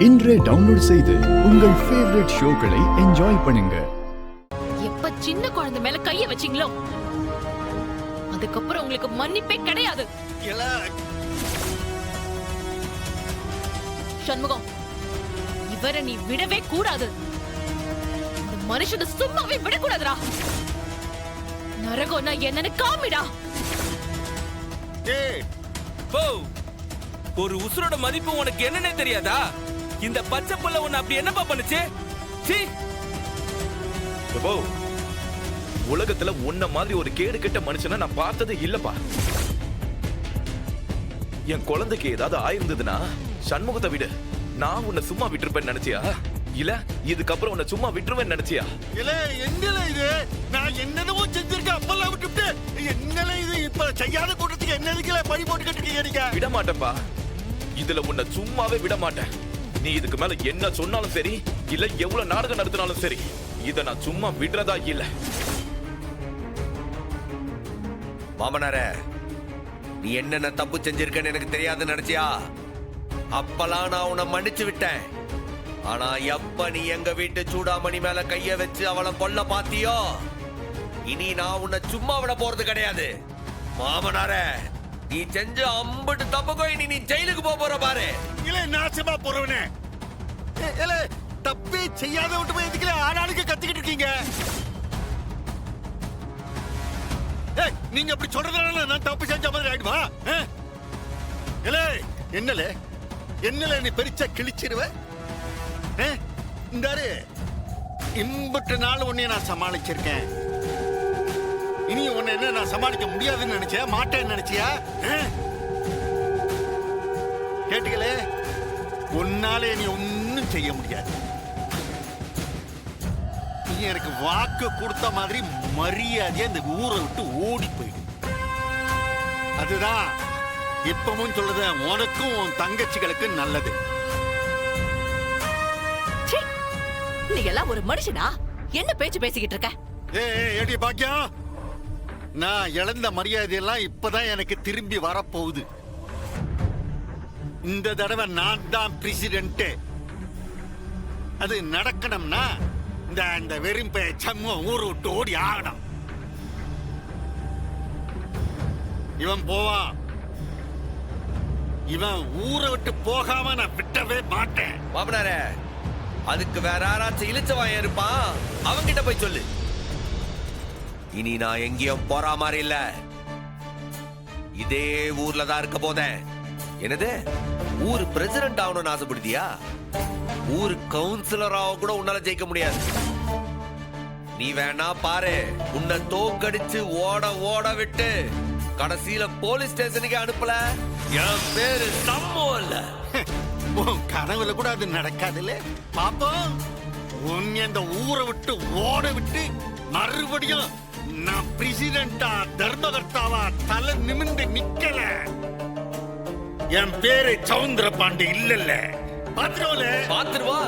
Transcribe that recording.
இன்றே டவுன்லோட் செய்து உங்கள் ஃபேவரட் ஷோக்களை என்ஜாய் பண்ணுங்க. எப்ப சின்ன குழந்தை மேல கைய வச்சீங்களோ அதுக்கப்புறம் உங்களுக்கு மன்னிப்பே கிடையாது. சண்முகம், இவரை நீ விடவே கூடாது. இந்த மனுஷனை சும்மாவே விடக்கூடாதுடா. நரகம்னா என்னன்னு காமிடா. ஒரு உசுரோட மதிப்பு உனக்கு என்னன்னே தெரியாதா? இந்த பச்சை புள்ள உன்னை அப்படி என்னப்பா பண்ணுச்சு? உலகத்துல உன்ன மாதிரி ஒரு கேடு கெட்ட மனுஷனை நான் பார்த்தது இல்லப்பா. என் குழந்தைக்கு ஏதாவது ஆயிருந்ததுன்னா சண்முகத்தை விடு, நான் உன்னை சும்மா விட்டுருப்பேன்னு நினைச்சியா? இல்ல இதுக்கப்புறம் உன்னை சும்மா விட்டுருவேன்னு நினைச்சியா? இல்ல என்னல இது, நான் என்னென்னவோ செஞ்சிருக்கேன், அப்பெல்லாம் விட்டுட்டு என்னல இது இப்ப செய்யாத கூட்டத்துக்கு என்னதுக்குல பழி போட்டுக்கிட்டு இருக்கீங்க? விட மாட்டேன்ப்பா, இதுல உன்னை சும்மாவே விட மாட்டேன். நீ இதுக்கு மேல என்ன சொன்னாலும் சரி, இல்ல எவ்வளவு நாடகம் நடத்தினாலும் சரி, இத நான் சும்மா விடுறதா இல்ல. மாமனாரே, நீ என்னென்ன தப்பு செஞ்சிருக்கன்னு எனக்கு தெரியாதுன்னு நினைச்சியா? அப்பெல்லாம் நான் உன்னை மன்னிச்சு விட்டேன். ஆனா எப்ப நீ எங்க வீட்டு சூடாமணி மேல கைய வச்சு அவளை கொல்ல பாத்தியோ, இனி நான் உன்னை சும்மா விட போறது கிடையாது. மாமனாரே, நீ செஞ்ச அம்பட்டு தப்புக்கும் இனி நீ ஜெயிலுக்கு போற பாரு. இல்ல நாசமா போறவனே, இல்ல தப்பே செய்யாத விட்டு போய் எதுக்குல ஆளாளுக்கு கத்திக்கிட்டு இருக்கீங்க? நீங்க அப்படி சொல்றதுனால நான் தப்பு செஞ்ச மாதிரி ஆயிடுமா? இல்ல என்னல என்னல நீ பெருச்சா கிழிச்சிருவ. இந்தாரு இம்பட்டு நாள் உன்னைய நான் சமாளிச்சிருக்கேன். இனி உன்னை என்ன நான் சமாளிக்க முடியாதுன்னு நினைச்சியா? மாட்டேன்னு நினைச்சியா? கேட்டுக்கலே, உன்னாலே நீ ஒன்னும் செய்ய முடியாது. நீ எனக்கு வாக்கு கொடுத்த மாதிரி மரியாதையா இந்த ஊரை விட்டு ஓடி போயிடு. அதுதான் இப்பவும் சொல்லுது, உனக்கும் உன் தங்கச்சிகளுக்கு நல்லது. நீ எல்லாம் ஒரு மனுஷனா? என்ன பேச்சு பேசிக்கிட்டு இருக்க? ஏடி பாக்கியம், நான் இழந்த மரியாதையெல்லாம் இப்பதான் எனக்கு திரும்பி வரப்போகுது. இந்த தடவை நான் தான் பிரசிடென்ட். அது நடக்கணும்னா இந்த வெறும் சமூகம் ஊரை விட்டு ஓடி ஆகணும். இவன் போவான், இவன் ஊரை விட்டு போகாம நான் விட்டவே மாட்டேன். மாமனாரே, அதுக்கு வேற யாராச்சும் இழிச்சவாயன் இருப்பான், அவங்கிட்ட போய் சொல்லு. இனி நான் எங்கேயும் போற மாதிரி இல்ல, இதே ஊர்ல தான் இருக்க போதேன். என்னது, ஊர் பிரசிடென்ட் ஆகணும்னு ஆசைப்படுத்தியா? ஊர் கவுன்சிலர் ஆக கூட உன்னால ஜெயிக்க முடியாது. நீ வேணா பாரு, உன்னை தோக்கடிச்சு ஓட ஓட விட்டு கடைசியில போலீஸ் ஸ்டேஷனுக்கு அனுப்பல, என் பேரு சம்மோ இல்ல. உன் கனவுல கூட அது நடக்காதுல்ல பாப்போம். உன் இந்த ஊரை விட்டு ஓட விட்டு மறுபடியும் நான் பிரசிடென்டா தர்மகர்த்தாவா தலை நிமிர்ந்து நிக்கல. என் பேரு சவுந்தர பாண்டி இல்லல்ல. பாத்துருவா.